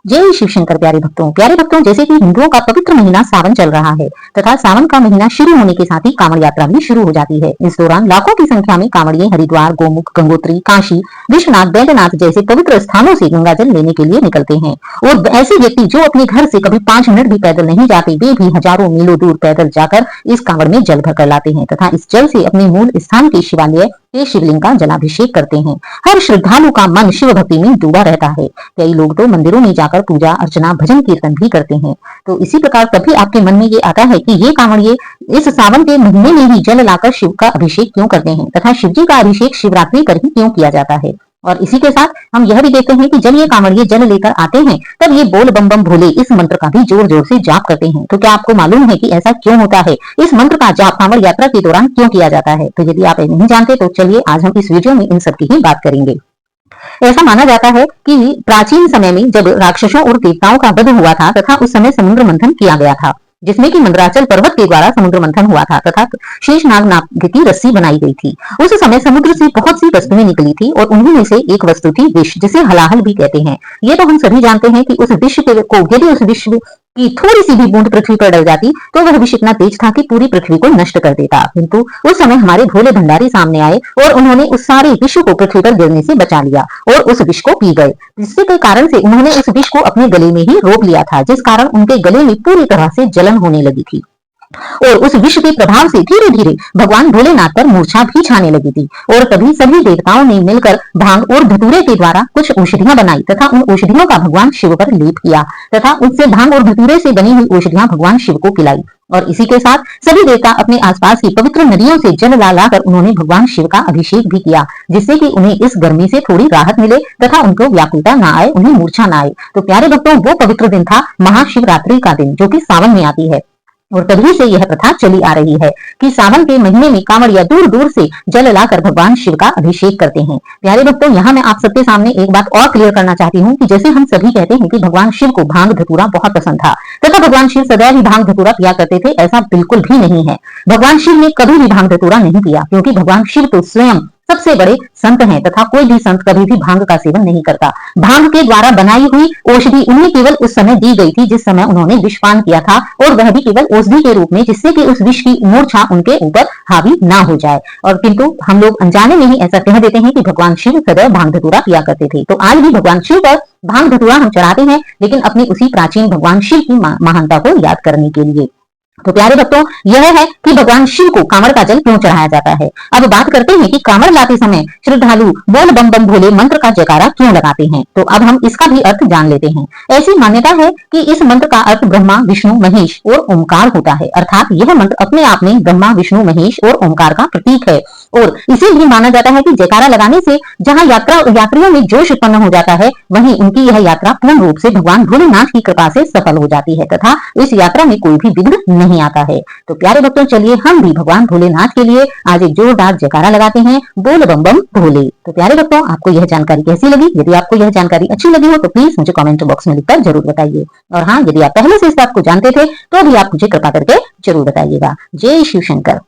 जय शिव शंकर। प्यारे भक्तों, जैसे कि हिंदुओं का पवित्र महीना सावन चल रहा है तथा सावन का महीना शुरू होने के साथ ही कांवड़ यात्रा भी शुरू हो जाती है। इस दौरान लाखों की संख्या में कांवड़िए हरिद्वार, गोमुख, गंगोत्री, काशी, विश्वनाथ, बैद्यनाथ जैसे पवित्र स्थानों से गंगा जल लेने के लिए निकलते हैं। और ऐसे व्यक्ति जो अपने घर से कभी 5 मिनट भी पैदल नहीं जाते, वे भी हजारों मीलों दूर पैदल जाकर इस कांवड़ में जल भर कर लाते हैं तथा इस जल से अपने मूल स्थान के शिवालय के शिवलिंग का जलाभिषेक करते हैं। हर श्रद्धालु का मन शिव भक्ति में डूबा रहता है। कई लोग तो मंदिरों में जाकर पूजा अर्चना, भजन कीर्तन भी करते हैं। तो इसी प्रकार कभी आपके मन में ये आता है कि ये कांवड़िए इस सावन के महीने में ही जल लाकर शिव का अभिषेक क्यों करते हैं तथा शिव जी का अभिषेक शिवरात्रि पर ही क्यों किया जाता है। और इसी के साथ हम यह भी देखते हैं कि जब ये कांवड़िए जल लेकर आते हैं तब ये बोल बम बम भोले इस मंत्र का भी जोर जोर से जाप करते हैं। तो क्या आपको मालूम है कि ऐसा क्यों होता है, इस मंत्र का जाप कांवड़ यात्रा के दौरान क्यों किया जाता है? तो यदि आप नहीं जानते तो चलिए आज हम इस वीडियो में इन सब की ही बात करेंगे। ऐसा माना जाता है कि प्राचीन समय में जब राक्षसों और देवताओं का वध हुआ था तथा उस समय समुद्र मंथन किया गया था, जिसमें कि मंदराचल पर्वत के द्वारा समुद्र मंथन हुआ था तथा शेषनाग नाग की रस्सी बनाई गई थी। उस समय समुद्र से बहुत सी वस्तुएं निकली थी और उन्हीं में से एक वस्तु थी विष, जिसे हलाहल भी कहते हैं। ये तो हम सभी जानते हैं कि उस विष को यदि उस विष की थोड़ी सी भी बूंद पृथ्वी पर डल जाती तो वह विष इतना तेज था कि पूरी पृथ्वी को नष्ट कर देता। किंतु उस समय हमारे भोले भंडारी सामने आए और उन्होंने उस सारे विष को पृथ्वी पर गिरने से बचा लिया और उस विष को पी गए, जिसके कारण से उन्होंने उस विष को अपने गले में ही रोक लिया था, जिस कारण उनके गले में पूरी तरह से जलन होने लगी थी और उस विष के प्रभाव से धीरे धीरे भगवान भोलेनाथ पर मूर्छा भी छाने लगी थी। और तभी सभी देवताओं ने मिलकर भांग और धतूरे के द्वारा कुछ औषधियां बनाई तथा उन औषधियों का भगवान शिव पर लेप किया तथा उससे भांग और धतूरे से बनी हुई औषधियां भगवान शिव को पिलाई। और इसी के साथ सभी देवता अपने आसपास की पवित्र नदियों से जल ला लाकर उन्होंने भगवान शिव का अभिषेक भी किया, जिससे कि उन्हें इस गर्मी से थोड़ी राहत मिले तथा उनको व्याकुलता न आए, उन्हें मूर्छा न आए। तो प्यारे भक्तों, वो पवित्र दिन था महाशिवरात्रि का दिन, जो कि सावन में आती है। और तभी से यह प्रथा चली आ रही है कि सावन के महीने में कांवड़िया दूर दूर से जल लाकर भगवान शिव का अभिषेक करते हैं। प्यारे भक्तों, यहाँ मैं आप सबके सामने एक बात और क्लियर करना चाहती हूँ कि जैसे हम सभी कहते हैं कि भगवान शिव को भांग धतूरा बहुत पसंद था तथा भगवान शिव सदैव ही भांग धतूरा पिया करते थे, ऐसा बिल्कुल भी नहीं है। भगवान शिव ने कभी भी भांग धतूरा नहीं पिया, क्योंकि भगवान शिव तो स्वयं सबसे बड़े संत हैं तथा कोई भी संत कभी भी भांग का सेवन नहीं करता। भांग के द्वारा बनाई हुई औषधि उन्हें केवल उस समय दी गई थी जिस समय उन्होंने विषपान किया था, और वह भी केवल औषधि के रूप में, जिससे कि उस विष की मूर्छा उनके ऊपर हावी ना हो जाए। और किंतु हम लोग अनजाने में ही ऐसा कह देते हैं कि भगवान शिव सदैव भांग धतूरा पिया करते थे। तो आज भी भगवान शिव पर भांग धतूरा हम चढ़ाते हैं, लेकिन अपनी उसी प्राचीन भगवान शिव की महानता को याद करने के लिए। तो प्यारे भक्तों, यह है कि भगवान शिव को कांवड़ का जल क्यों चढ़ाया जाता है। अब बात करते हैं कि कांवड़ लाते समय श्रद्धालु बोल बम बम भोले मंत्र का जयकारा क्यों लगाते हैं। तो अब हम इसका भी अर्थ जान लेते हैं। ऐसी मान्यता है कि इस मंत्र का अर्थ ब्रह्मा, विष्णु, महेश और ओंकार होता है, अर्थात यह मंत्र अपने आप में ब्रह्मा, विष्णु, महेश और ओंकार का प्रतीक है। और इसीलिए माना जाता है कि जयकारा लगाने से जहां यात्रियों में जोश उत्पन्न हो जाता है, वहीं उनकी यह यात्रा पूर्ण रूप से भगवान भोलेनाथ की कृपा से सफल हो जाती है तथा इस यात्रा में कोई भी विघ्न नहीं आता है। तो प्यारे भक्तों, चलिए हम भी भगवान भोलेनाथ के लिए आज एक जोरदार जयकारा लगाते हैं, बोल बम बम भोले। तो प्यारे भक्तों, आपको यह जानकारी कैसी लगी? यदि आपको यह जानकारी अच्छी लगी हो तो प्लीज मुझे कमेंट बॉक्स में लिखकर जरूर बताइए। और हाँ, यदि आप पहले से इस बात को जानते थे तो भी आप मुझे कृपा करके जरूर बताइएगा। जय शिव शंकर।